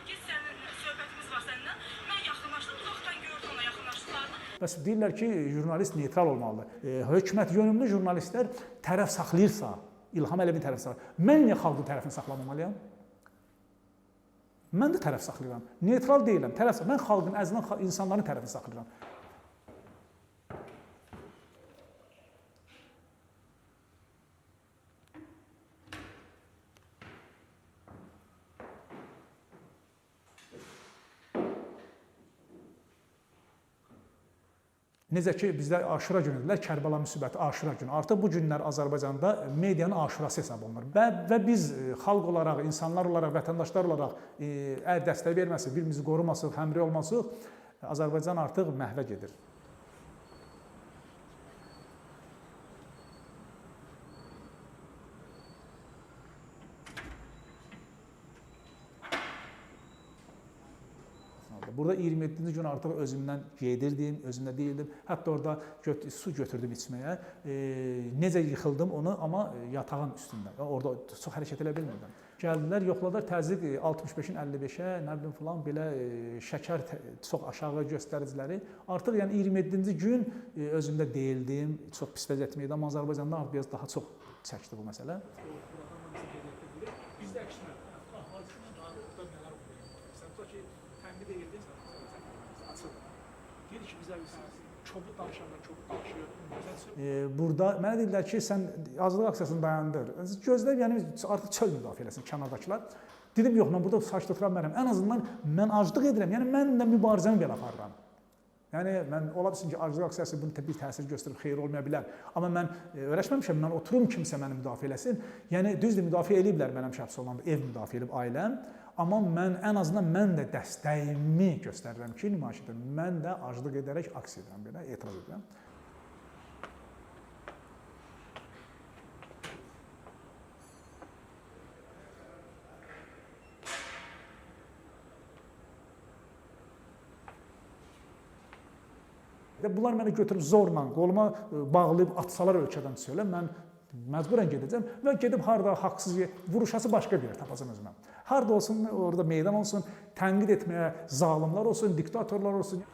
Git sənin söhbətimiz var səninlə. Mən yaxınlaşdım, uzaqdan gördüm ona yaxınlaşdıqlarını. Bəs deyirlər ki, jurnalist neytral olmalıdır. Hökumət yönümlü jurnalistlər tərəf saxlayırsa, İlham Əliyevin tərəf saxlayır. Mən niyə xalqın tərəfini saxlamamalıyam? Mən də tərəf saxlayıram. Neytral deyiləm, tərəf saxlayıram. Mən xalqın, əzindən insanların tərəfini saxlayıram. Necə ki, bizdə Aşura günüdürlər, Kərbəla müsibəti Aşura günü. Artıq bu günlər Azərbaycanda medianın aşurası hesab olunur. Və biz xalq olaraq, insanlar olaraq, vətəndaşlar olaraq əgər dəstək verməsək, bir-birimizi qorumasaq, həmrəy olmasaq, Azərbaycan artıq məhvə gedir. Burada 27-ci gün artıq özümdən gedirdim, özümdə deyildim. Hətta orada su götürdüm içməyə. Necə yıxıldım onu, amma yatağın üstündə. Orada çox hərəkət edə bilmirdim. Gəldilər, yoxladılar təzyiq 65-in 55-ə, nə bilim filan belə şəkər çox aşağı göstəriciləri. Artıq yəni 27-ci gün özümdə deyildim, çox pis vəziyyətim idi, amma Azərbaycanda artıq biraz daha çox çəkdi bu məsələ. Bizdə əksinə, hadisədən daha orada nələr olur? Sən ki, təmqid edildin, açıldı. Deyir ki, bizə kobud danışanlar kobud danışıyor. Burada mənə deyirlər ki, sən azadlıq aksiyasını dayandır. Gözlər, yəni artıq çöl müdafiə eləsin kənardakılar. Dedim, yox, mən burada sakit otura bilmərəm. Ən azından mən aclıq edirəm, yəni mən də mübarizəmi belə aparıram. Yəni, mən ola bilsin ki, aclıq aksiyası bunu bir təsir göstərib, xeyir olmaya bilər. Amma mən öyrəşməmişəm, mən oturum kimsə məni müdafiə eləsin. Yəni, düzdür, müdafiə eləyiblər mənəm şəxs olanda, ev müdafiə eləyib ailəm. Amma mən, ən azından mən də dəstəyimi göstərirəm ki, nümayiş edirəm. Mən də aclıq edərək aksiya edirəm, belə etiraz edirəm. Bunlar məni götürüb zorla, qoluma bağlayıb atsalar ölkədən çıxıyorlar, mən məcburən gedəcəm və gedib harada haqsız vuruşası başqa bir yer tapacam özümə. Harada olsun, orada meydan olsun, tənqid etməyə zalimlar olsun, diktatorlar olsun.